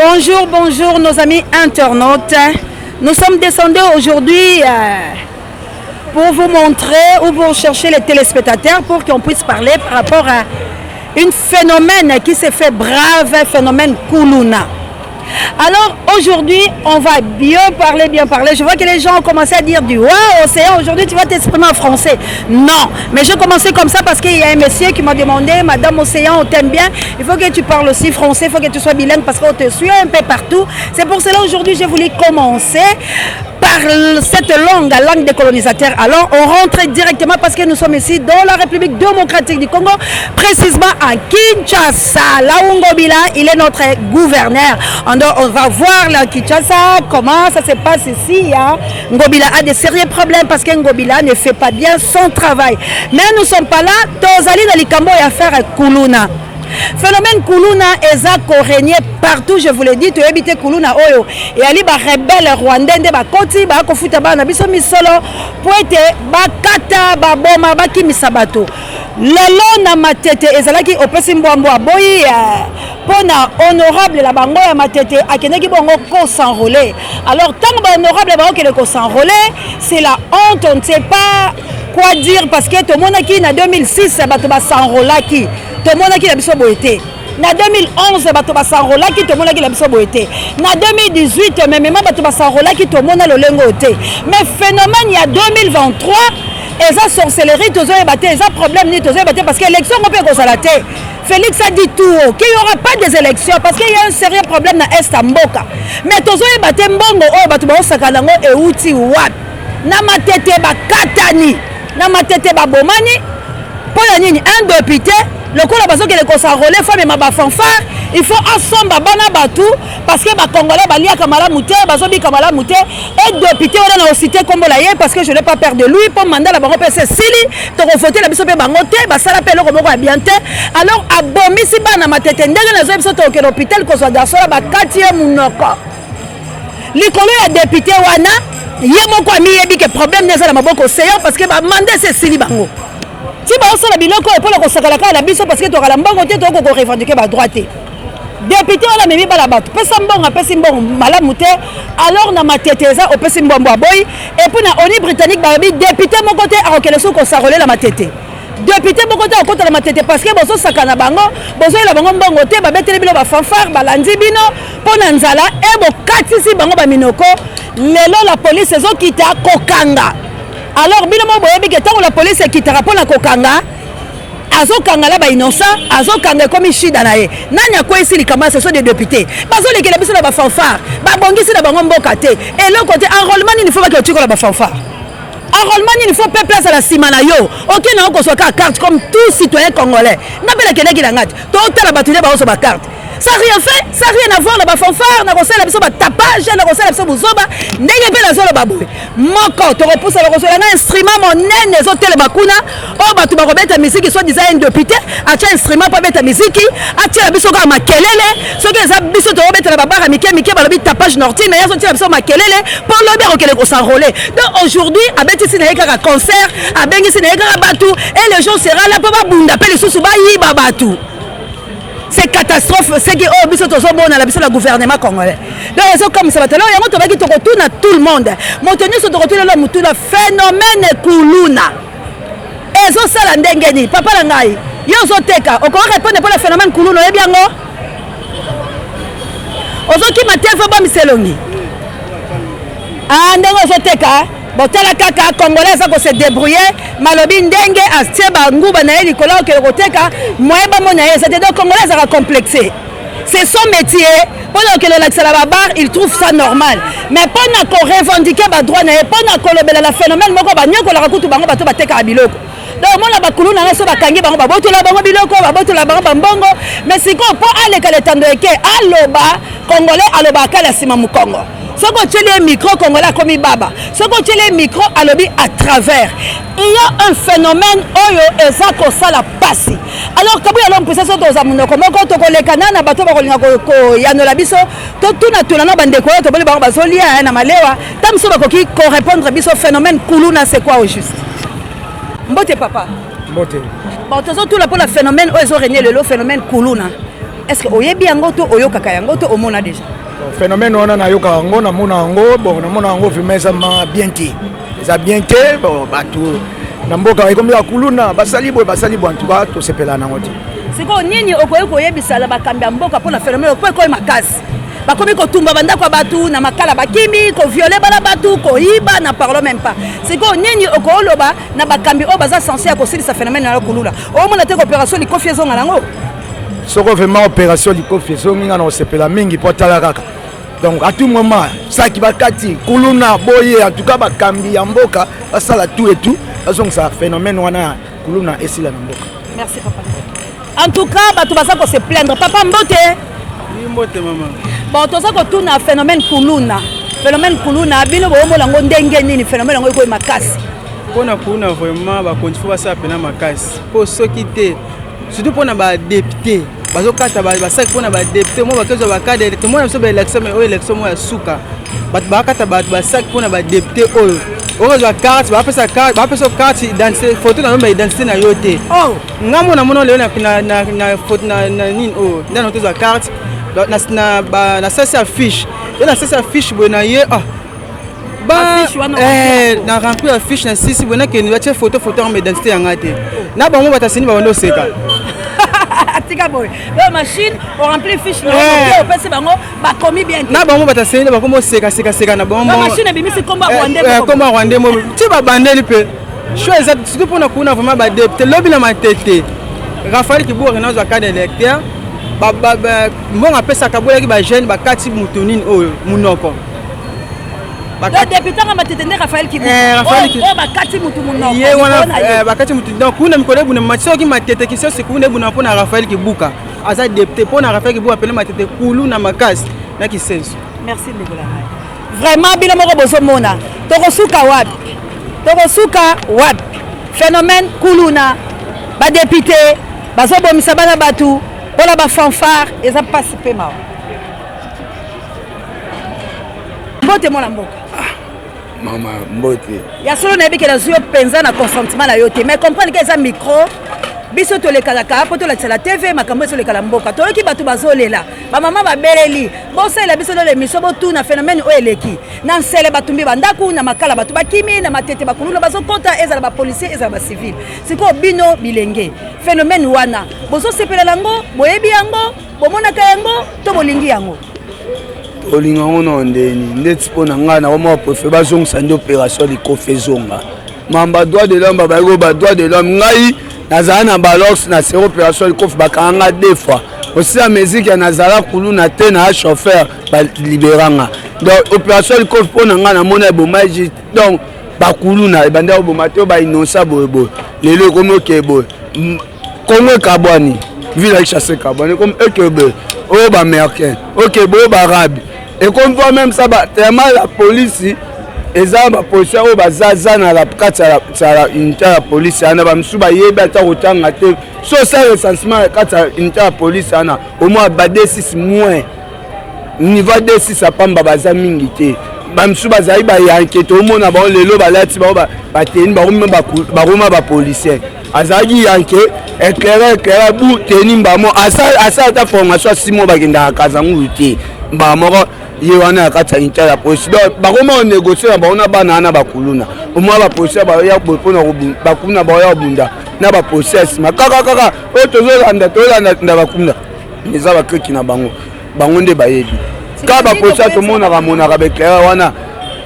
Bonjour, bonjour nos amis internautes. Nous sommes descendus aujourd'hui pour vous montrer ou pour chercher les téléspectateurs pour qu'on puisse parler par rapport à un phénomène qui s'est fait brave, un phénomène Kuluna. Alors aujourd'hui, on va bien parler. Je vois que les gens ont commencé à dire du waouh, Océan, aujourd'hui tu vas t'exprimer en français. Non, mais j'ai commencé comme ça parce qu'il y a un monsieur qui m'a demandé, Madame Océan, on t'aime bien, il faut que tu parles aussi français, il faut que tu sois bilingue parce qu'on te suit un peu partout. C'est pour cela aujourd'hui, j'ai voulu commencer par cette langue des colonisateurs. Alors on rentre directement parce que nous sommes ici dans la République démocratique du Congo, précisément à Kinshasa. Là où Ngobila, il est notre gouverneur. On va voir là Kinshasa, comment ça se passe ici. Hein. Ngobila a des sérieux problèmes parce que Ngobila ne fait pas bien son travail. Mais nous ne sommes pas là. Tozali dans Likambo et affaire à Kuluna. Phénomène Kuluna est régné partout, je vous l'ai dit, tu habites Kuluna Oyo. Et ali ba rebelle rwandais ba koti ba ko futa ba na biso misolo pour être ba kata ba boma ba kimisa bato. Lelo na matete ezalaki opesi mbwambwa boyi pona honorable la bango ya matete akeneki bongo ko s'enrôler. Alors tant ba honorable ba ko le ko s'enrôler, c'est la honte, on ne sait pas quoi dire parce que tout le monde qui en 2006 bato ba s'enrôlaki. Tout le monde qui a biso boité. En 2011, bato ba s'enrôlaki, tout le monde qui a biso boité. En 2018, même bato ba s'enrôlaki, tout le monde a le lengoté. Mais phénomène il y a 2023, et ça sorcellerie, tous les battés, et ça problème ni tous les battés parce que l'élection on peut causer la tête. Félix a dit tout qu'il n'y aura pas des élections parce qu'il y a un sérieux problème dans Est Mboka. Mais tous les battés mbongo oh bato ba osakalango et outi wat. Na matete ba katani, na matete ba bomani. Pour la ligne un député. Le coup là que les s'enrôler femmes et ma fanfare il faut ensemble bana batou parce que les Congolais balia kamala mouté bazobi kamala mouté et député on a cité comme la parce que je n'ai pas peur de lui pour mandat la bango PC Sili to voter la biso pe bangote ba sala pe loko moko bien te alors abomi si bana matete ndenge na zo biso to ke l'hôpital ko so garçon ba katie munoko likolo ya député wana ye moko ami yebi que problème neza na maboko seyo parce que ba mandé c'est Sili bango. Si vous avez des gens qui ont été parce que tu as la banque, tu as revendiqué la droite. Député, on a mis la batte. Alors, on a tête, on peut se boy. Et puis, on est britannique, député, mon côté, a reconnaissance qu'on s'enrôle la matete. Député, mon côté, on compte la matete parce que vous avez sakana bango, vous avez la bango bangote, vous avez les fanfare, balandi bino, ponanzala, et vous katisi bango baminoko. La police, ils ont quitté Kokanga. Alors, binomo boyebi que tant la police qui te rappelle à Kokanga, azo kanga ba innocent, azo kanga comme shida na ye. Nanya ko ici likama ce sont des députés. Bazo lekela biso na ba fanfare, ba bongisi na bango mboka te. Et l'autre côté enrôlement il faut pas que tu ko la ba fanfare. Enrôlement il faut faire place à la simana yo. OK na ko so ka carte comme tout citoyen congolais. Na bela kele ki langati. To tala batule ba so ba carte. Ça rien fait, ça rien à voir là-bas fanfare, na conseil la biso ba tapage, na conseil la biso buzoba, ndenge pe la zolo baboy. Moko to repousse la conseil na instrument monene zo tele bakuna, o batu ba robeta musique soit design député, acha instrument pa beta musique, acha la biso ka makelele, so que za biso to robeta la babara mike ba lobi tapage nortine, ya so tele biso makelele, pour lobi okele ko s'enrôler. Donc aujourd'hui, abeti si na yeka concert, abengi si na yeka batu et les gens sera là pour ba bunda pe les sous ba yiba batu. C'est catastrophe, c'est que oh biso tozo bona la biso la gouvernement congolais. Donc c'est comme ça maintenant yango to baki to retourne à tout le monde. Montenu so to retourne là mutu la phénomène Kuluna. Ezo sala ndengeni papa la ngai. Yo zo teka, on répondre pour le phénomène Kuluna et bien ngo. Ozo ki matefa ba miselongi. Ah ndengo zo teka. Botala kaka congolais ça se débrouiller malobi ndenge astieba nguba na eli kola ke koteka moyeba mona ye c'était donc congolais ça complexé c'est son métier pendant que le la barre il trouve ça normal mais pendant qu'on revendiquer ba droit na pendant qu'on lobela la phénomène moko ba nyoko la rakutu bango bato bateka biloko donc mona ba kuluna na so bakangi bango ba botola bango biloko ba botola bango bambongo mais siko po ale kale tando eke aloba congolais aloba kala sima mu Congo. Ce qu'on tient les micros congolais comme baba, ce qu'on tient les micros à lobby à travers. Il y a un phénomène oyo ezako ça la passe. Alors quand il y a l'homme pour ça aux amours comme quand on les canana bateau ba ko yanola biso to tuna tuna na bande ko to bali ba bazolia na malewa tam so ba ko ki ko répondre biso phénomène Kuluna c'est quoi au juste. Mbote papa. Mbote. Bon, tout là pour le phénomène, ils ont régné le phénomène Kuluna. est-ce que oyebi yango to oyokaka yango to omona déjà phénomène on a yoka yango na mona yango bon na mona yango vraiment ça bien té ça bien té bon bato na mboka comme la kuluna basali bo en tout cas to sepela na ngoti c'est quoi nini okoye koyebisa la bakambi ya mboka pour la phénomène ko ko makasi bakomi kotumba bandako batu na makala bakimi ko violer bala batu ko iba na parlo même pas c'est quoi nini okoloba na bakambi o baza censé ko sili sa phénomène na kulula o mona te opération li confiance nga nango soko vraiment opération li confiance nga na sepela mingi potala kaka donc à tout moment ça qui va kati kuluna boye en tout cas bakambi ya mboka basala tout et tout donc ça phénomène wana kuluna esila na mboka. Merci papa. En tout cas bato baza ko se plaindre papa mbote ni mbote maman bon to ça ko tuna phénomène kuluna bino bo mo lango ndenge nini phénomène ngo ko makasi pona kuna vraiment ba continue ba sa pena makasi po soki te surtout pona ba député bazokata ba saki pona ba député mo bakezo ba cadre to mo na so ba élection mais o élection mo ya suka bat ba kata ba saki pona ba député oyo ozo ba carte ba pesa carte identité photo na ba identité na yote oh ngamo na mono leo na photo na nini oh ndana to za carte na sasa fiche et na sasa fiche bona ye ah ba na remplir la fiche na sisi bona ke ni bache photo en identité yanga te na ba mo batasini ba ndo seka tika boy la machine on remplir fiche na on peut bango ba commis bien na ba mo batasini ba komo seka na ba mo la machine bimisi komba rwandais mo ti ba bandeli pe choix exact surtout pour na kuna vraiment ba député lobby na matete Raphaël Kibour na zo cadre électeur bon apesa kabola ki ba jeune ba kati mutunini oyo munoko le député nga matete Raphaël Kibour oh ba kati mutu munoko ye wana ba kati mutu donc kuna mikole buna matso ki matete ki so sekune buna pona Raphaël Kibuka aza député pona Raphaël Kibuka apela matete kulu na makasi na ki senso. Merci Nicolas vraiment bila moko bozo mona tokosuka wapi phénomène kuluna ba député bazo bomisa bana batu voilà ba fanfare et ça passe peu mal mbote mona mboka mama mbote ya solo na bikela zuyo penza na consentement na yote mais comprendre que ça micro biso to le kalaka poto la tsala TV makambo so le kala mboka to ki batu bazolela ba mama ba beleli bo sala biso le miso bo tu na phénomène o eleki na nsele batumbi bandaku na makala batu bakimi na matete bakulula bazo kota ezala ba policier ezala ba civil siko bino bilenge phénomène wana bozo sepela lango boyebi yango bomona ka yango to bolingi yango olinga ngono ndeni ndeti pona ngana oma préfet bazongisa ndi opération likofezonga mamba droit de l'homme baiko ba droit de l'homme ngai nazala na balox na zéro opération likof bakanga deux fois aussi la musique ya nazala kulu na te na chauffeur ba libéranga donc opération likof pona ngana mona ebomaji donc bakulu na banda obomate ba innocent boyebo lelo komo kebo kongo kabwani ville chasser kabwani comme ekebe o ba américain OK bo ba arabe et comme voit même ça tellement la police eza ba policier o bazaza na la kati ya unité ya police ana ba msuba yeba ta kotanga te so ça recensement kati ya unité ya police ana au moins ba D6 moins niveau D6 apamba baza mingi te ba msuba zai ba ya enquête au mona ba lelo balati ba teni ba roma ba policier azaki yanke éclairé bu teni mbamo asa ta formation 6 mois bagenda kazangu te mbamo ye wana kata inter ya police donc bakoma négocier ba ona bana na bakuluna omwa ba police ba ya bopona bakuna ba ya bunda na ba process makaka o tozolanda nda bakunda eza ba kriki na bango nde bayebi ka ba police to mona ka bekera wana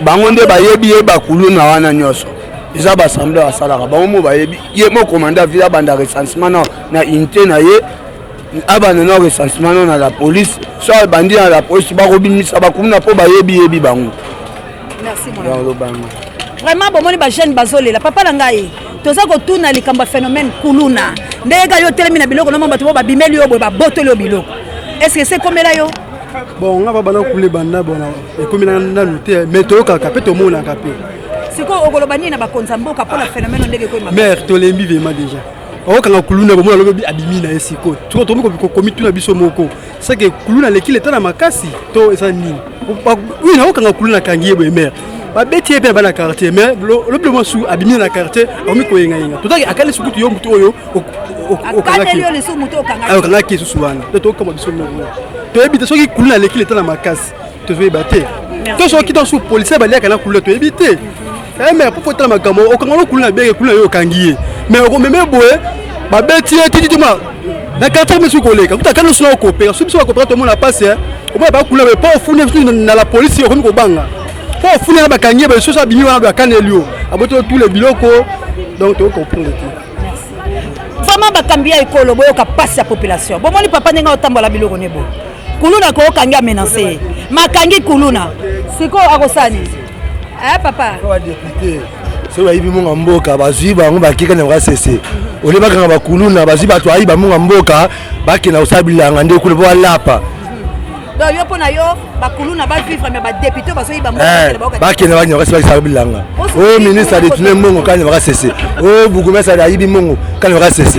bango nde bayebi ye bakuluna wana nyoso eza ba assemblée asalaka bango mo bayebi ye mo commandant villa banda recensement na unité na ye abana na recensement na la police so bandi na la police ba robimisa ba kumuna po ba yebi bango. Merci mon ami. Vraiment bon moni ba jeune bazolela papa na ngai toza ko tuna likamba phénomène kuluna ndega yo telemi na biloko na mamba to ba bimeli yo ba botoli yo biloko est-ce que c'est comme là yo bon on va bana kule banda bona e comme na lutter mais to kaka pe to mona kape siko ogolobani na ba konza mboka pour la phénomène ndege ko mère to lembi vraiment déjà o kanga kuluna bomona lobi abimi na esiko to ko komitu na biso moko c'est que kuluna lekile tana makasi to esa nini oui na o kanga kuluna kangiye bo mère babeti pe bana quartier mais le plus sous abimi na quartier omi ko yenga to taki akale sukutu yo mutu oyo akale yo le sous mutu okanga alors là qui souvent to comme biso mo to ebite soki kuluna leki le tana makasi to zo ebate to soki to sous policier balia kana kuluna to ebite mais pourquoi tana makambo okanga kuluna beke kuluna yo kangiye mais o meme boye babeti titi ma na quartier monsieur koleka kuta kana suna coopérer sous biso coopérer to mona passe o ba kuluna mais pas fune na la police yo ko banga pour finir ba kanye ba sosa bimi wana ba kanelio aboto tous les biloko donc tu comprends tout vraiment ba kambia ekolo boyo ka passe la population bon moni papa nenga otambola biloko nebo kuluna ko kanga menacer makangi kuluna siko akosani papa ko député so ba yibi munga mboka bazwi bango bakika na basese ole bakanga ba kuluna bazwi bato ayiba munga mboka bakina usabilanga nde kule bo lapa donc yo pona yo bakuluna ba vivre mais ba député baso yiba mboka bakina banya kasi basabilanga o ministre de tune mongo kanya bakasese o bugumesa da yibi mongo kanya bakasese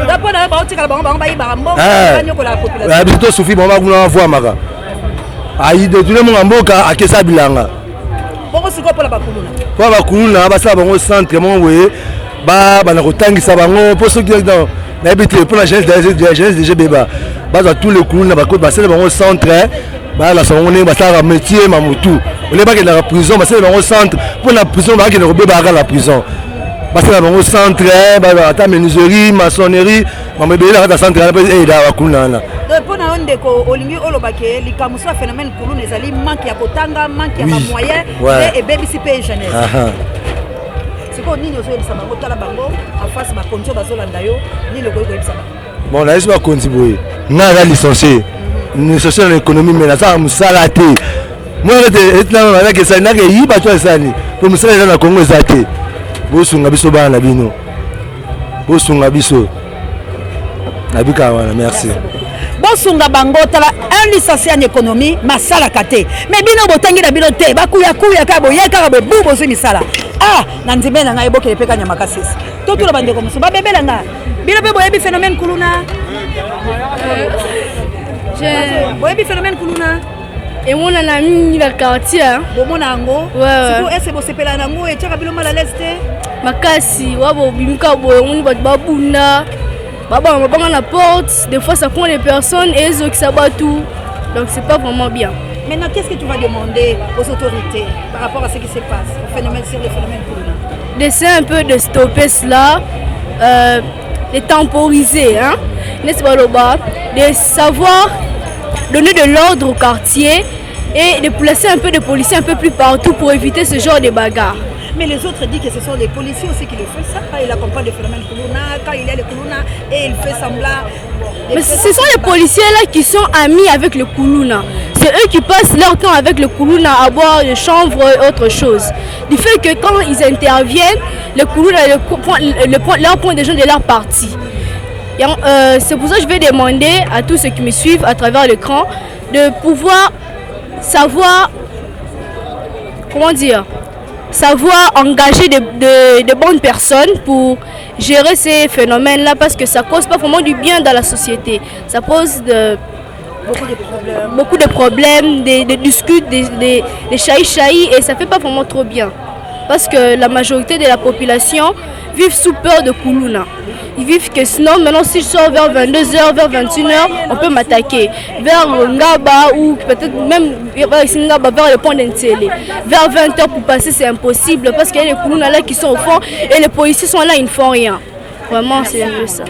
da pona ba otika bango ba yiba mboka kanya ko la population bito sufi bango bakuna voir maka ayi de tune mongo mboka akesa bilanga boko siko pola bakuluna po bakuluna basala bango centre mongo we ba bana kotangisa bango po soki dans na bité pour la jeunesse déjà beba baza tous les kuluna ba ko basala bango centre ba la songo ne basala métier mamutu ole ba ke la prison basala bango centre pour la prison ba ke ne beba à la prison basala bango centre ba ata menuiserie maçonnerie mamebe la centre la pe da bakuluna na pour na onde ko olingi olobake likamuso phénomène kuluna ezali manque ya kotanga manque ya moyens et baby CP jeunesse siko nini ozoyebisa bango tala bango en face ba condition bazolanda yo nini okoyebisa bango bon na esi ba contribuer nga ga licencié licencié en économie mais na ça musala te moi etna na ke sana ke yiba to sani pour musala na Congo ezate bosunga biso bana bino bosunga biso nabika wana merci bosunga bango tala un licencié en économie masala kate mais bino botangi na bino te bakuya ka boyeka ba bubo so misala na nzimbe na ngai bokele pe kanya makasisi to tula bande comme ça ba bebela nga bino pe boyebi phénomène kuluna boyebi phénomène kuluna et mon ami la quartier bomona ngo siko ese bosepela nango e tshaka bilo mala leste makasi wabo bimka boyo ngoni babunda baba mabanga na porte des fois ça prend les personnes et eux qui s'abattent tout donc c'est pas vraiment bien. Maintenant, qu'est-ce que tu vas demander aux autorités par rapport à ce qui se passe, au phénomène, sur le phénomène Kuluna? D'essayer un peu de stopper cela, de temporiser, hein, n'est-ce pas, Loba, de savoir donner de l'ordre au quartier et de placer un peu de policiers un peu plus partout pour éviter ce genre de bagarres. Mais les autres disent que ce sont les policiers aussi qui le font ça, quand il accompagne le phénomène Kuluna, quand il est le Kuluna et il fait semblant. Mais ce sont les policiers là qui sont amis avec le Kuluna. C'est eux qui passent leur temps avec le Kuluna à boire des chanvre et autre chose. Du fait que quand ils interviennent, le Kuluna leur prend des gens de leur parti. C'est pour ça que je vais demander à tous ceux qui me suivent à travers l'écran de pouvoir savoir, comment dire, savoir engager de bonnes personnes pour gérer ces phénomènes-là parce que ça cause pas vraiment du bien dans la société. Ça pose beaucoup de problèmes, des discutes, des chahi-chahi et ça fait pas vraiment trop bien. Parce que la majorité de la population vit sous peur de Kuluna. Ils vivent que sinon, maintenant si je sors vers 22h, vers 21h, on peut m'attaquer. Vers Ngaba ou peut-être même vers le pont d'Entélé. Vers 20h pour passer c'est impossible parce qu'il y a les Kuluna là qui sont au fond et les policiers sont là, ils ne font rien. Vraiment c'est un peu ça.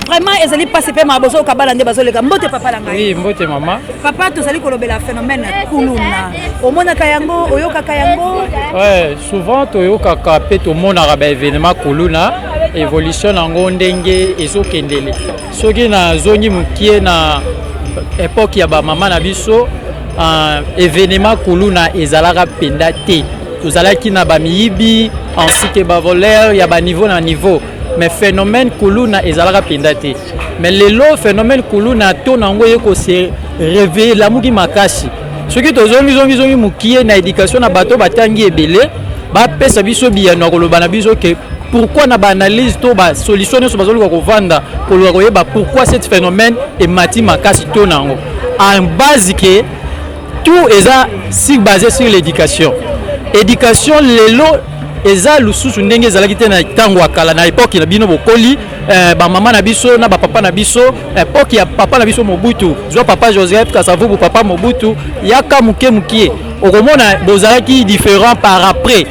Vraiment, ils allaient passer par ma bozo kabala nde bazoleka mbote papa la ngai. Oui, mbote maman. Papa to sali kolobela phénomène Kuluna. Omona kayango, oyoka kayango. Ouais, souvent toyoka ka pe to mona ba événement Kuluna, évolution nango ndenge ezokendele. Soki na zongi mukie na époque ya ba mama na biso, événement Kuluna ezalaka penda te. Tozalaki na ba miyibi, ainsi que ba voleur ya ba niveau na niveau. Mais phénomène Kuluna ezalaka pendate. Mais lelo phénomène Kuluna to nango yeko se réveiller la muki makasi. Ce qui tozongi mukie na éducation na bato batangi ebele ba pesa biso biyano koloba na biso que pourquoi na ba analyse to ba solution so bazoluka ko vanda koloba koyeba pourquoi cet phénomène est mati makasi to nango. En base que tout est si basé sur l'éducation. éducation lelo eza lususu ndenge ezalaki te na ntango ya kala na époque na bino bokoli bamama na biso na bapapa na biso époque ya papa na biso Mobutu zwa papa Joseph Kasavubu papa Mobutu yaka muke okomona bozalaki différent par après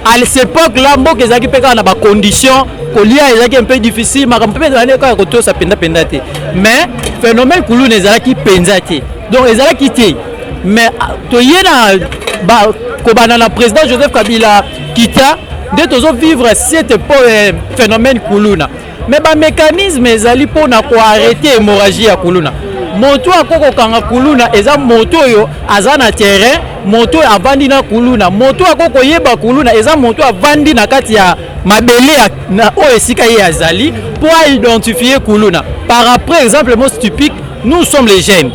à cette époque là mboka ezalaki mpe kaka na bacondition kolia ezalaki un peu difficile makambo mpe ezalaki kaka kotosa penza te mais phénomène kuluna ezalaki penza te donc ezalaki te mais toye na kobana na président Joseph Kabila kita nde tozo vivre cet phénomène kuluna mais ba mécanisme ezali pona ko arrêter hémorragie ya kuluna moto akoko kanga kuluna eza moto oyo aza na terrain moto avandi na kuluna moto akoko yeba kuluna eza moto avandi na kati ya mabele na o esika ye azali pour identifier kuluna par après exemple most typique nous sommes les jeunes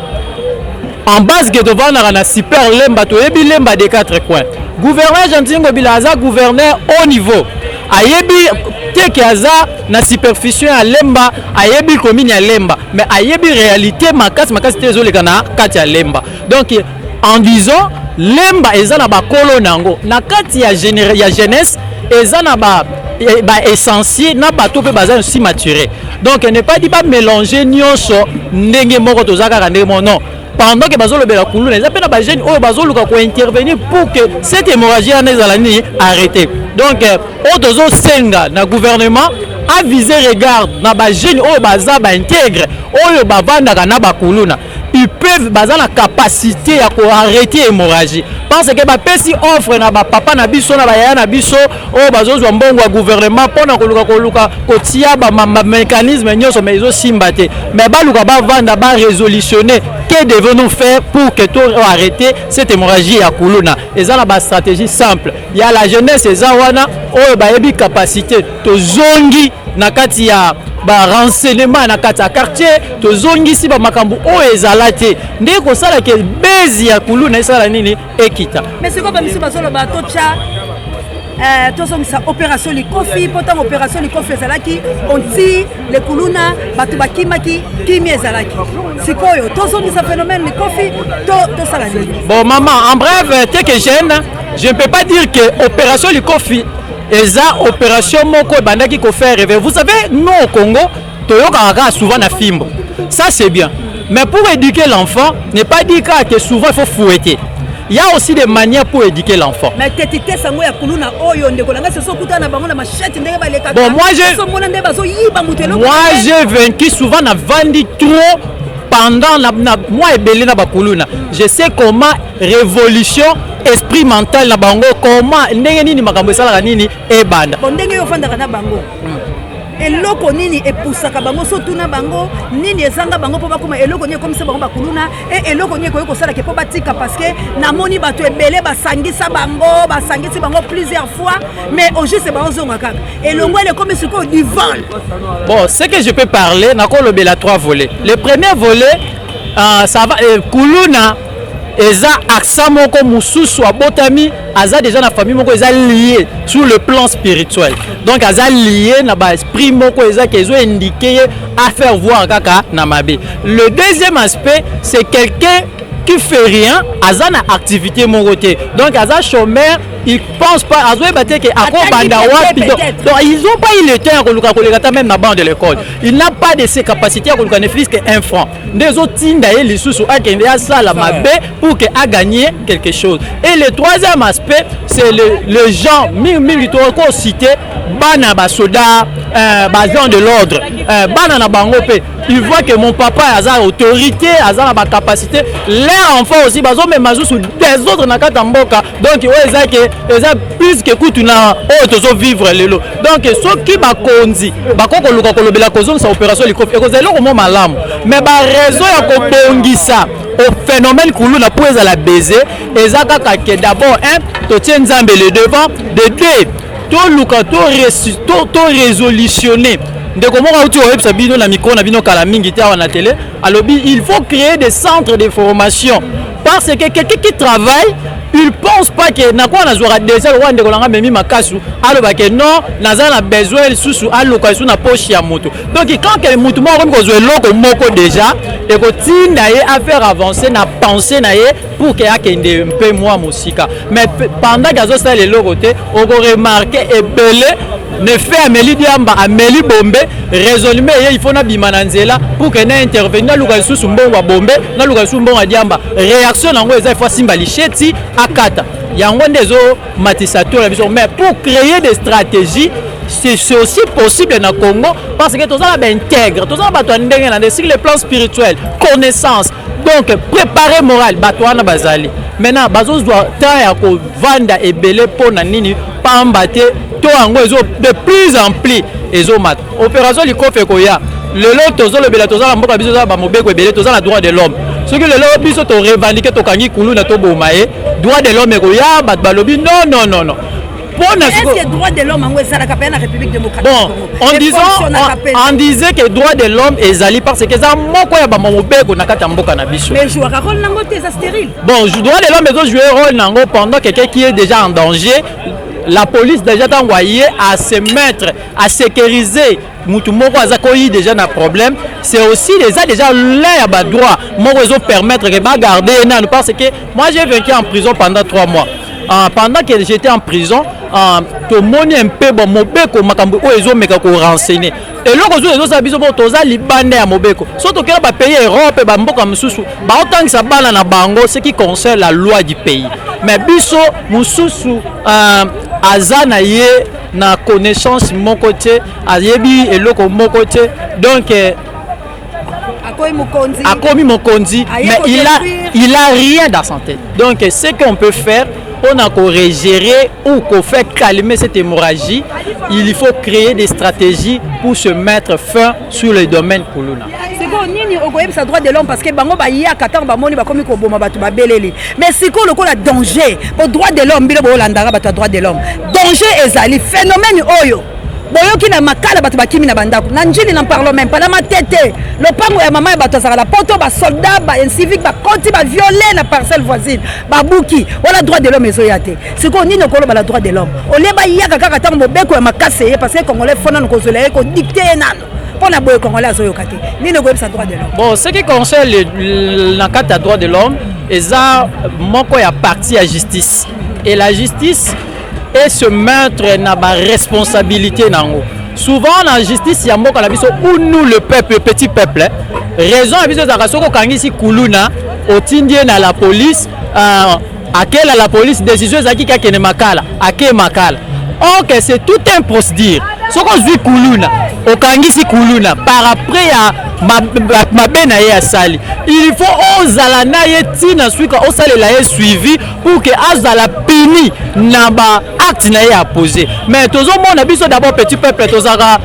en base que devant na super lemba to yebi lemba des quatre coins gouverneur Jean-Tingo Bilaza gouverneur au niveau ayebi teke aza na superficie ya lemba ayebi commune ya lemba mais ayebi réalité makasi te ezoleka na kati ya lemba donc en disant lemba eza na bakolo nango na kati ya jeunesse eza na ba essentiel na bato pe baza aussi maturé donc ne pas dit pas mélanger nyonso ndenge moko tozaka ndenge mo non pendant que bazolobela kuluna eza pe na ba jeune oyo bazoluka ko intervenir pour que cette hémorragie en ezala ni arrêter donc otozo senga na gouvernement a viser regard na ba jeune oyo baza ba intègre oyo bavandaka na bakuluna ils peuvent baza la capacité à arrêter hémorragie parce que ba pesi offre na ba papa na biso na ba yaya na biso o bazozwa mbongo ya gouvernement pona koluka kotia ba mécanisme nyonso mais izo simbate mais baluka ba vanda ba résolutionner que devons-nous faire pour que tout arrêter cette hémorragie ya kuluna eza ba stratégie simple il y a la jeunesse eza wana o ba yebi capacité to zongi na kati ya ba renseignement na kati ya quartier to zongi si ba makambu o ezala te ndé ko sala ke bezi ya kuluna esala nini ekita mais c'est quoi ba misu bazolo ba tocha tozongisa opération likofi pourtant opération likofi ezalaki onti le kuluna bato bakimaki kimi ezalaki sikoyo tozongisa phénomène likofi to sala nini bon maman en bref t'es que jeune je ne peux pas dire que opération likofi eza opération moko bandaki ko faire rêver vous savez nous au Congo toyoka souvent na fimbo ça c'est bien mais pour éduquer l'enfant n'est pas dire que souvent il faut fouetter. Il y a aussi des manières pour éduquer l'enfant. Bon, moi j'ai vaincu souvent na vandi trop pendant la moi et Belena Bakuluna. Je sais comment révolution esprit mental na bango comment ndenge nini makambo sala nini e banda. Ndenge yo fanda na bango. Eloko nini epusaka bango surtout na bango nini ezanga bango po bakoma eloko nini comme ça bango bakuluna et eloko nini ko sala ke po batika parce que na moni bato ebele basangisa bango plusieurs fois mais au juste bango zonga kaka elongo ele comme ce ko du vol. Bon, ce que je peux parler na ko lobela trois volets. Le premier volet ça va kuluna eza accent moko mususu abotami aza déjà na famille moko eza lié sur le plan spirituel donc aza lié na ba esprit moko eza kezo indiqué à faire voir kaka na mabe. Le deuxième aspect c'est quelqu'un qui fait rien aza na activité moko te donc aza chômeur il pense pas azo ebate ke akobanda wapi donc ils ont pas eu le temps koluka koleka même na banc de l'école il n'a pas de ses capacités à koluka ne fils que un franc des autres tinda et les sous akende ya sala mabe pour que a gagner quelque chose. Et le troisième aspect c'est le genre mimi to ko cité bana ba soda bazan de l'ordre bana na bango pe il voit que mon papa a autorité a ba capacité les enfants aussi bazo même mazusu des autres na kata mboka donc eza que eza plus que kutuna o tozo vivre lelo donc ceux qui bakonzi bakoko luka kolobela kozong sa opération likofi ekozelo ko malamu mais ba raison ya ko bongisa au phénomène kuluna pour ezala baiser eza kaka que d'abord to tienzambe le devant de deux to luka to résolutionner de comment tu as bino na micro na bino kala mingi ta na télé alobi il faut créer des centres de formation parce que quelqu'un qui travaille, il pense pas que na quoi na jouera déjà le rwanda kolanga memi makasu alors ba que non naza na besoin susu allo ka su na poche ya moto donc quand que moto mo ko zo eloko moko déjà et ko tinda ye à faire avancer na penser na ye pour que akende un peu moi musika mais pendant que ça les logoté on ko remarquer et belé ne fait Amélie Diamba Amélie Bombe résolument il faut na bimananzela pour que na intervenir luka susu mbongo Bombe na luka susu mbongo Diamba réaction nango eza fois simba licheti akata yango ndezo matisato la vision mais pour créer des stratégies c'est aussi possible na Congo parce que tous ça ba intègre tous ça ba to ndenge na sur le plan spirituel connaissance donc préparer moral bato na bazali maintenant bazo doit temps ya ko vanda ebele pona nini pambate to yango ezo de plus en plus ezo mat opération likofe koya lelo tozo le bela tozo la mboka biso za ba mobeko ebele tozo la droit de l'homme ce que lelo biso to revendiquer to kangi kulu na to bomae droit de l'homme koya bat balobi non est-ce que droit de l'homme en Ouest la République démocratique bon on disait que droit de l'homme ezali parce que ça moko ya ba mobeko na kata mboka na biso mais jouer rôle nango c'est stérile bon droit de l'homme ezo jouer rôle nango pendant quelqu'un qui est déjà en danger la police déjà envoyé à se mettre à sécuriser mutu moko azakoyi déjà na problème c'est aussi déjà là ba droit moko ezo permettre que ba garder na parce que moi j'ai vécu en prison pendant 3 mois pendant que j'étais en prison to moni un peu bon mobeko makambo o ezo meka ko renseigner et loko zo ezo sabiso bo toza libande ya mobeko surtout que ba pays Europe ba mboka mususu ba otangisa bana na bango ce qui concerne la loi du pays mais biso mususu azana ye na connaissance mon côté ayebi eloko mon côté donc akomi mokonzi mais il a rien dans sa tête donc ce qu'on peut faire on a qu'on gérer ou qu'on fait calmer cette hémorragie il faut créer des stratégies pour se mettre fin sur le domaine kuluna c'est bon nini okoyebisa droit de l'homme parce que bango ba yaka tant ba moni ba komi ko boma batu ba beleli mais siko lokola danger au droit de l'homme bilo bo landanga batu droit de l'homme danger ezali phénomène oyo boyoki na makala bato bakimi na bandako na njili na parlo même pas na matete le pango ya mama ya bato sala la poto ba soldat ba civique ba konti ba violer la parcelle voisine ba buki wala droit de l'homme ezoyate siko nini okolo ba la droit de l'homme ole ba yaka kaka tango mobeko ya makase parce que congolais fona no kozela ko dicter nano pona boye congolais azoyokate nini okoyebisa droit de l'homme bon ce qui concerne la carte à droit de l'homme eza moko ya partie à justice et la justice et se mettre na ba responsabilité nango souvent la justice ya mboka na biso où nous le peuple petit peuple raison ya biso za kasoko kangisi kuluna otindie na la police akela la police décision ezaki ka kene makala ake makala ok c'est tout un procédure soko zui kuluna okangisi kuluna par après ya mabena ye asali il faut ozala na ye tina suika osalela ye suivi pour que azala pini na ba acte na ye a poser mais tozomona biso d'abord petit peuple tozaka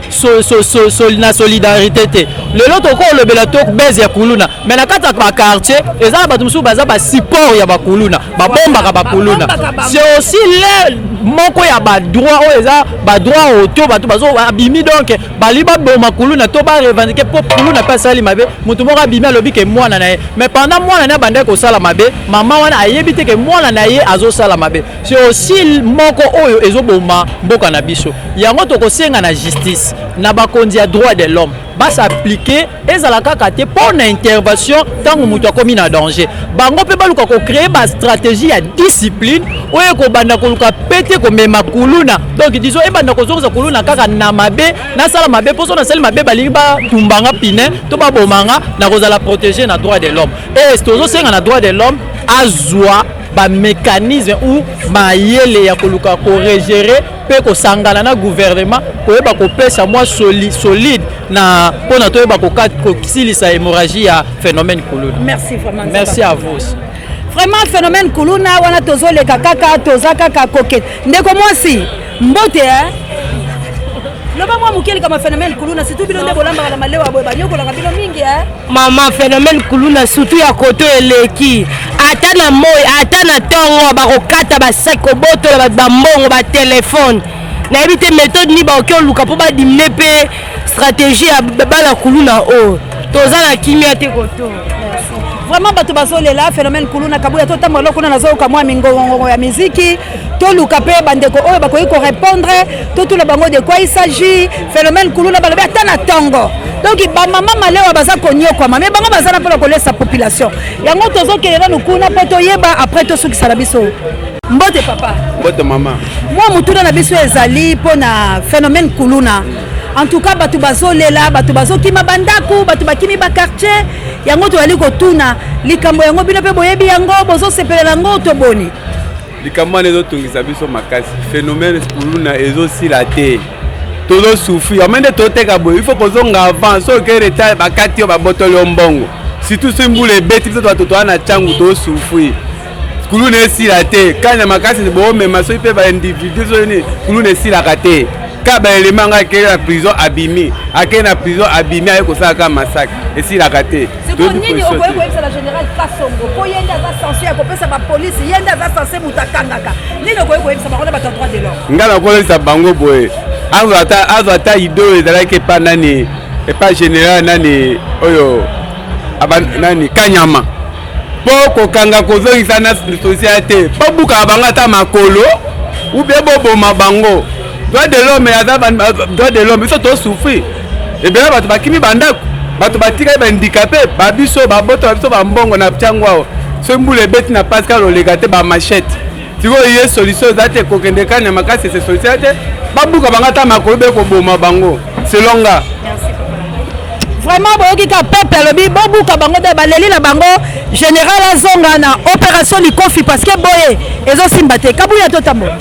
na solidarité te lelo toko lobela tok base ya kuluna mais na kata ba quartier ezala bato musu baza ba support ya ba kuluna ba bomba ka ba kuluna c'est aussi le moko ya ba droit o eza ba droit auto bato bazo abimi donc baliba boma kuluna to ba revendiquer pour kuluna pas sali mabe mutu moko abimi alobi ke mwana na ye mais pendant mwana na bande ko sala mabe mama wana ayebite ke mwana na ye azo sala mabe c'est aussi moko oyo ezoboma mboka na biso yango tokosenga na justice na bakonzi ya droit de l'homme va s'appliquer ezala kaka te pour na intervention tango mutu akomi na danger bango pe baluka ko créer ba stratégie ya discipline oyo ko banda ko luka pete ko mema kuluna donc disons e banda ko zoza kuluna kaka na mabe na sala mabe poso na sala mabe balingi ba tumbanga pine to ba bomanga na kozala protéger na droit de l'homme et tozo senga na droit de l'homme azwa ba mécanisme ou mayele ya koluka ko régérer pe ko sangana na gouvernement ko eba ko pesa moi solide na pona to eba ko silisa hémorragie ya phénomène kuluna. Merci vraiment. Merci à vous aussi. Vraiment phénomène kuluna wana tozoleka kaka tozaka kaka koket ndeko mwasi mbote loba mwa mukeli kama phénomène kuluna surtout bilo nde bolamba na malewa boye banyoko la kabilo mingi mama phénomène kuluna surtout ya koto eleki ata na moy ata na tongo bakokata basako boto la bambongo ba téléphone na ebite méthode ni ba okoluka po ba dimine pe stratégie ya bala kuluna o toza na kimia te koto. Merci. vraiment bato bazolela phénomène kuluna kabuya totambola kuna nazoyoka mwa mingongo ya miziki toluka mpe bandeko oyo bakoki korépondre totula bango de quoi il s'agit phénomène kuluna balobi ata na ntongo donc bamama malewa baza konyokwama me bango baza na mpona kolesa population yango tozokende nanu kuna mpo toyeba après tosukisa na biso mbote papa mbote mama mwa mutuna na biso ezali mpona phénomène kuluna en tout cas bato bazolela bato bazokima bandako bato bakimi bakartier yango toyali kotuna likambo yango bino mpe boyebi yango bozosepelela yango toboni likambo wana ezotungisa biso makasi phénomène kuluna ezosila te tozosufri yango nde toteka boye ifo kozonga avant soki retard bakati yo babotoli yo mbongo surtout so mbula ebeti biso bato toza na ntango tosufri kuluna esila te kanya makasi boomema soki mpe baindividu soki kuluna esilaka te ka baelema nga akei na prison abimi akei na prison abimi aye kosalaka masake esilaka te nini okoki koyebisa na général kasongo po ye nde aza sanse ya kopesa bapolisi ye nde aza sanse moto akangaka nini okoki koyebisa bango nde bato ya droit de l'homme nga nakolesa bango boye azwa ata ido oyo ezalaki epa nani epa général nani oyo nani kanyama mpo kokanga kozongisa na société te mpo bukaka bango ata makolo ubie boboma bango droit de l'homme aza droit de l'homme biso tosufri ebele bato bakimi bandako bato batikali bahandicapé babiso babota biso bambongo na ntango awo so mbula ebeti na pascal oleka te bamachete sikoyo ye solution eza te kokende kanya makasi ese solution te babuka bango ata makolo be koboma bango selon nga vraiment boyoki ka peuple alobi bobuka bango te baleli na bango général azonga na opération likofi parce que boye ezosimba te kabuya totambola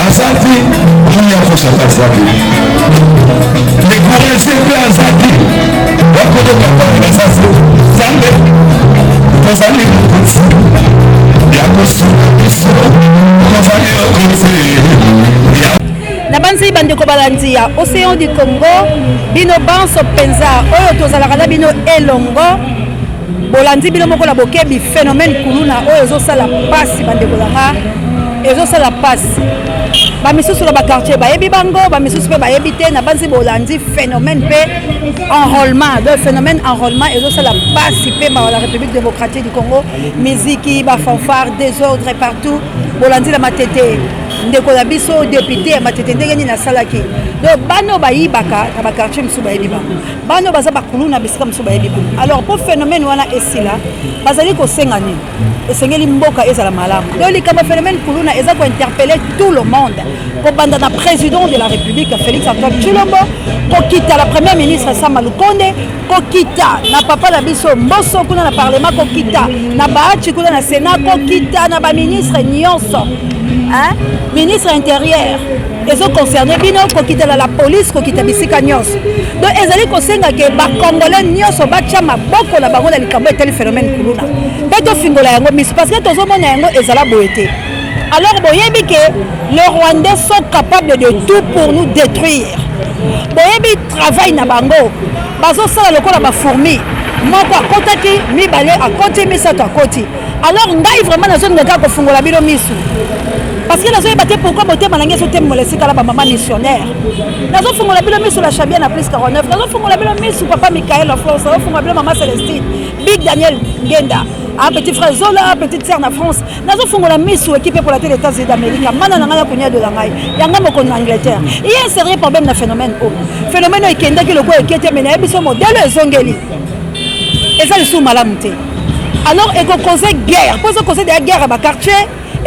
Azadi, dunia kosa Azadi. Nikoleze pe Azadi. Wakodo kapani Azadi. Zambe. Tozali kukufu. Yakosu kukufu. Tozali kukufu. na banzi bandeko balandia Océan du Congo bino banso penza oyo tozalaka na bino elongo bolandi bino moko na bokebi phénomène kuluna oyo ezosala pasi bandeko langa ezosala pasi bamisusu na bakartier bayebi bango bamisusu mpe bayebi te na banzi bolandi phénomène mpe enrôlement de phénomène enrôlement ezosala pasi mpe mawa la République démocratique du Congo miziki bafanfare désordre partout bolandi na matete ndeko na biso député ya matete ndenge nini asalaki donc bano bayibaka na bakartier mosusu bayebi bango bano baza bakuluna bisika mosusu bayebi bango alors po phénomène wana esila bazali kosenga nini esengeli mboka ezala malamu donc likambo phénomène kuluna eza kointerpeller tout le monde kobanda na président de la République Félix Antoine Tshilombo kokita la première ministre Sama Lukonde kokita na papa na biso Mboso kuna na parlement kokita na Baachi kuna na Sénat kokita na ba ministre nyonso hein ministre intérieur ezo concerné bino kokita la police kokita bisika nyonso donc ezali kosenga ke ba congolais nyonso bacha maboko na bango na likambo eteli phénomène kuluna mpe tofingola yango miso parce que tozomona yango ezala boye te alors boyebi ke les Rwandais sont capables de tout pour nous détruire boyebi travail na bango bazosala lokola bafourmi moko akotaki mibale akoti misato akoti alors ngai vraiment nazongaka kofungola bino miso parce que nazoyeba te pourquoi motema nange ezotemola esika la bamama missionnaire nazofungola bino miso la Chabia na plus 49 nazofungola bino miso papa Michael la France nazofungola bino mama Célestine Big Daniel Ngenda un petit frère Zola, petite sœur na France. Nazo fungola misu équipe pour la télé des États-Unis d'Amérique. Mana na ngaya kunya de la ngai. Yanga moko na Angleterre. Il y a un sérieux problème na phénomène o. Phénomène o kenda ki loko ekete mena biso modèle ezongeli. Eza le sous malamute. Alors eko causer guerre. Poso causer de guerre ba quartier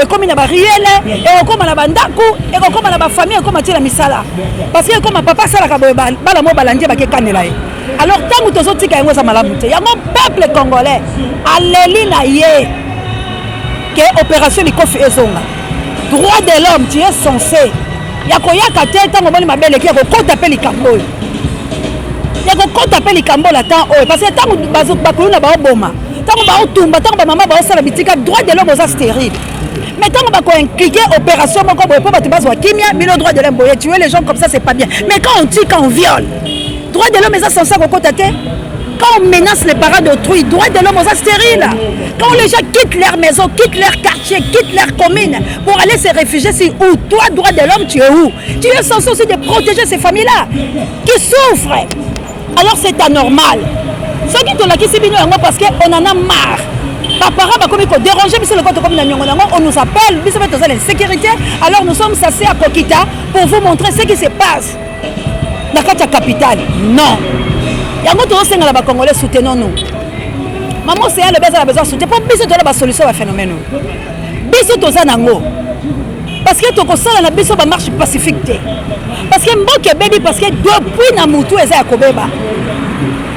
et comme na ba riele et comme na bandaku et comme na ba famille comme tila misala. Parce que comme papa sala ka bala mo balandi ba ke kanela ye. Alors tant que tozo tika yango za malamu te yango peuple congolais aleli na ye que opération likofi ezonga droit de l'homme tu es censé ya koyaka te tant mobali mabele ki ko kota pe likambo ya ko quand appelle likambo la temps parce que tant bakuluna ba boma tant ba otumba tant ba mama ba osala bitika droit de l'homme aux stérile mais tant ba ko impliquer opération moko boye po batu bazwa kimia bino droit de l'homme boye tuer les gens comme ça c'est pas bien mais quand on tue quand on viole droit de l'homme est censé kokota te quand on menace les parents d'autrui droit de l'homme aux stériles quand les gens quittent leur maison quittent leur quartier quittent leur commune pour aller se réfugier c'est où toi droit de l'homme tu es où tu es censé aussi de protéger ces familles là qui souffrent alors c'est anormal ceux qui te la qui bino yango parce que on en a marre papa va comme il déranger mais le côté comme on nous appelle mais ça va être dans l'insécurité alors nous sommes sassés à Kokita pour vous montrer ce qui se passe dans la capitale non yango tozosenga na bakongolais soutenons nous maman c'est le besoin de soutien pour biso tola ba solution à phénomène biso toza nango parce que tokosala na biso ba marche pacifique te parce que mboke bebi parce que depuis na mutu eza ya kobeba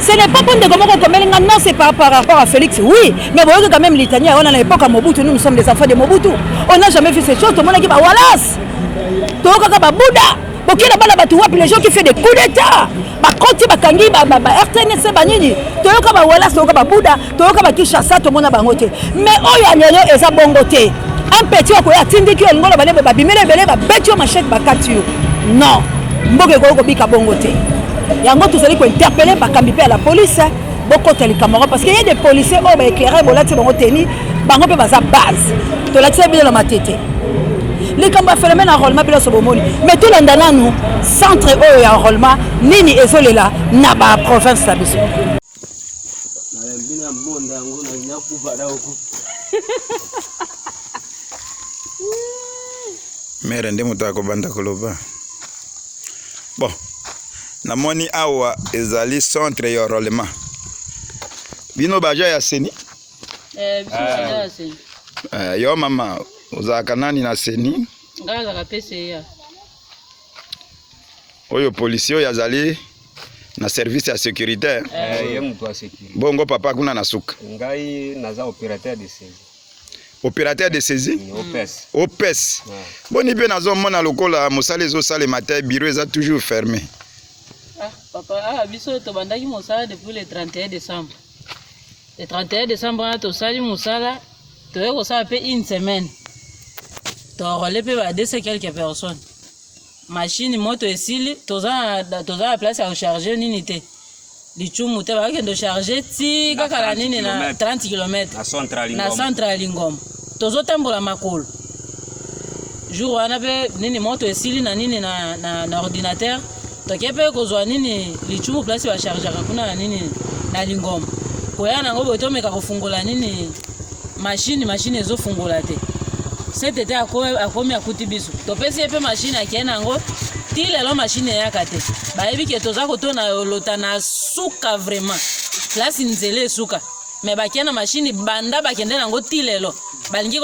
ce n'est pas bon de comment on non c'est par rapport à Félix oui mais voyez quand même l'Italie on a l'époque à Mobutu nous sommes des enfants de Mobutu on n'a jamais vu ces choses tout le monde a dit bah walas toka ba Bouddha bokina bana batu wapi les gens qui fait des coups d'état ba koti ba kangi ba RTNC ba nini toyoka ba walas toyoka ba Bouddha toyoka ba Kishasa to mona bango te mais oyo anyanyo eza bongo te un petit ko ya tindiki o ngolo bale ba bimele bele ba betio machette ba katio non mboke ko bika bongo te yango tozali ko interpeller ba kambi pe à la police boko teli camara parce qu'il y a des policiers oh ba éclairer bolati bango teni bango pe baza base to la tse bien la matete les combats phénomène enrôlement bila sobomoni mais tout l'andana nous centre oyo ya enrôlement nini ezole là na ba province la biso mere nde moto akobanda koloba bon namoni awa ezali centre ya enrôlement bino baja ya seni biso baja ya seni yo mama ozalaka nani na seni ngazaka pese ya oyo policier oyo azali na service ya sécuritaire ye mutu wa sécurité bongo papa kuna na suka ngai naza opérateur de saisie opérateur de saisie OPES boni pe nazomona lokola mosala ezosalema te bureau eza toujours fermé papa biso tobandaki mosala depuis le 31 décembre le 31 décembre tosali mosala toye kosala pe une semaine torole pe ba 200 quelques personnes machine moto esili toza la place à recharger nini te lichumu te ba kendo charger ti kaka la nini na 30 km na centrale Ngoma tozo tambola makolo jour wana pe nini moto esili na nini na ordinateur toke pe kozwa nini lichumu place ba charger kuna na nini na Lingoma koyana ngo boto meka kufungula nini machine ezo fungula te c'était akomi akuti biso topesi pe machine akena ngo ti lelo machine yaka te bayebi ke toza kotona lota na suka vraiment place nzele suka mais bakena machine banda bakende nango ti lelo balingi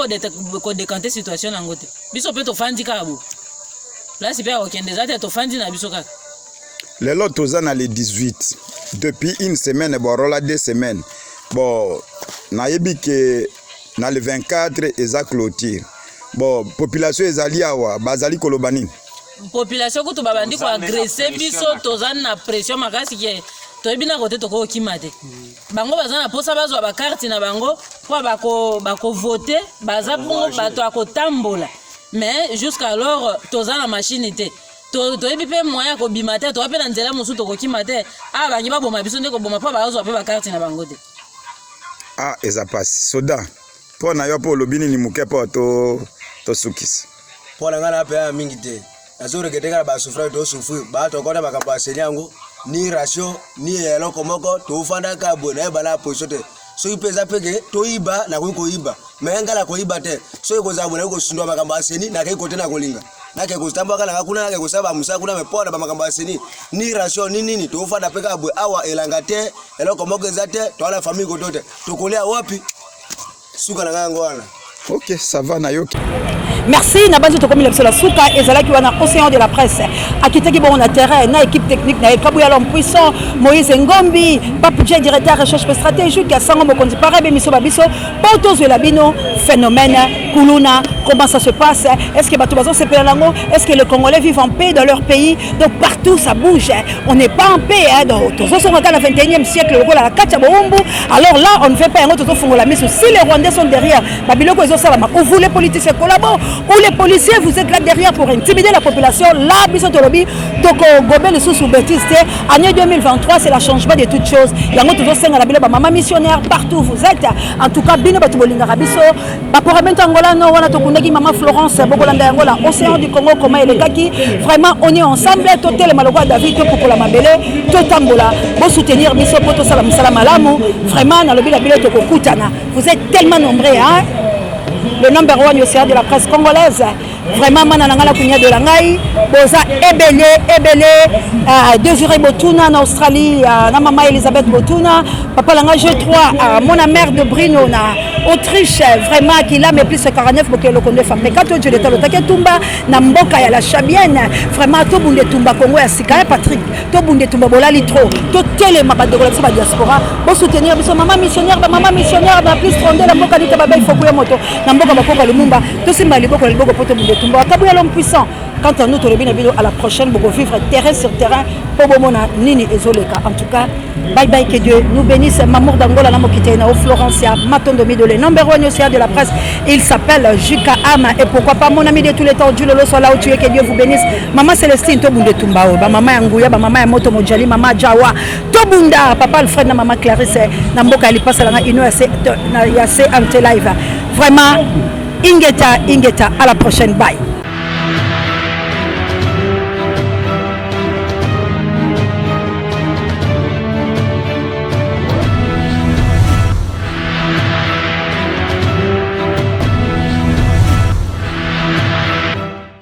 ko décanter situation nango te biso pe tofandi kabo place pe okende zate tofandi na biso kaka lelo toza na le 18 depuis une semaine borola 2 semaines bon nayebi ke na le 24 eza clôture bon population ezali awa bazali koloba nini population kutu babandi ko agresser biso tozana na pression makasi ke toyebina kote toko kimate bango bazana posa bazwa ba carte na bango po bako voter baza pongo bato akotambola mais jusqu'alors tozana machine te toyebi pe moya ko bimate to apena nzela musu toko kimate bangi baboma biso ndeko boma po bazwa pe ba carte na bango te eza pasi soda po na yo po lobini ni muke po to sukisa po na ngana pe mingi te azore keteka ba sufra to sufu ba to kota bakamba senyango ni ratio ni eloko moko to fanda ka bona ba la posote so ipeza peke to iba na ko iba menga ko iba te so ikoza bona ko sundwa bakamba seni na ke kote na kolinga na ke kustamba kala hakuna na ke kusaba musa kuna mepoda ba makamba seni ni ratio ni nini to fanda peka abwe awa elanga te eloko moko ezate to ala famille kotote to kolea wapi suka na ngwana ok ça va na yoki merci na banzo to comme la souka et zala qui wana océan de la presse akitaki bon na terrain na équipe technique na Kabouya l'homme puissant Moïse Ngombi Pape Dje directeur recherche stratégique à Sango Mokonzi Parabe Miso Babiso Porto Zuelabino phénomène Kuluna comment ça se passe est-ce que Batubazo c'est Pélango est-ce que les Congolais vivent en paix dans leur pays donc partout ça bouge on n'est pas en paix donc tous sont encore au 21e siècle la Kachabombu alors là on ne fait pas un autre la mise si les Rwandais sont derrière Babiloko ils ont ça ou vous les politiciens collaborent ou les policiers vous êtes là derrière pour intimider la population là biso tolobi donc Gobel sous bêtise année 2023 c'est le changement de toutes choses yango toujours senga la bila maman missionnaire partout où vous êtes en tout cas bino batu bolinga rabiso ba pour mettre Angola no wana to kundaki maman Florence bokolanda Angola océan du Congo comment il est kaki vraiment on est ensemble totel le maloko David to pour la mabele to tambola bo soutenir biso poto sala musala malamu vraiment dans le bila bila to kokutana vous êtes tellement nombreux hein le number 1 océan de la presse congolaise vraiment mananangala kunya de la ngai boza ebele Désiré Botuna en Australie na maman Elisabeth Botuna papa langa G3 mon mère de Brino na Autriche vraiment qui l'a mais plus 49 boke le konde femme kato je l'état lotake tumba na mboka ya la Chabienne vraiment to bunde tumba Congo ya sika Patrick to bunde tumba bolali trop to tele mabadoko la ba diaspora bo soutenir biso maman missionnaire ba plus rondé la mboka dita baba il faut kuya moto na mboka bakoka lumumba to simba liboko poto bunde tumba Kabouya l'homme puissant quant à nous to le bien vidéo à la prochaine pour vivre terrain sur terrain pour bomona nini ezoleka en tout cas bye bye que Dieu nous bénisse Mamour d'Angola na mokité na Florencia Matondo Midole number 1 océan de la presse il s'appelle Juka Ama et pourquoi pas mon ami de tous les temps Dieu le soit là où tu es que Dieu vous bénisse maman Célestine to bunde tumbao ba maman Nguya ba maman Moto Mojali maman Jawa to bunda papa Alfred na maman Clarisse na mboka li passe la ino ya se ante live vraiment ingeta à la prochaine bye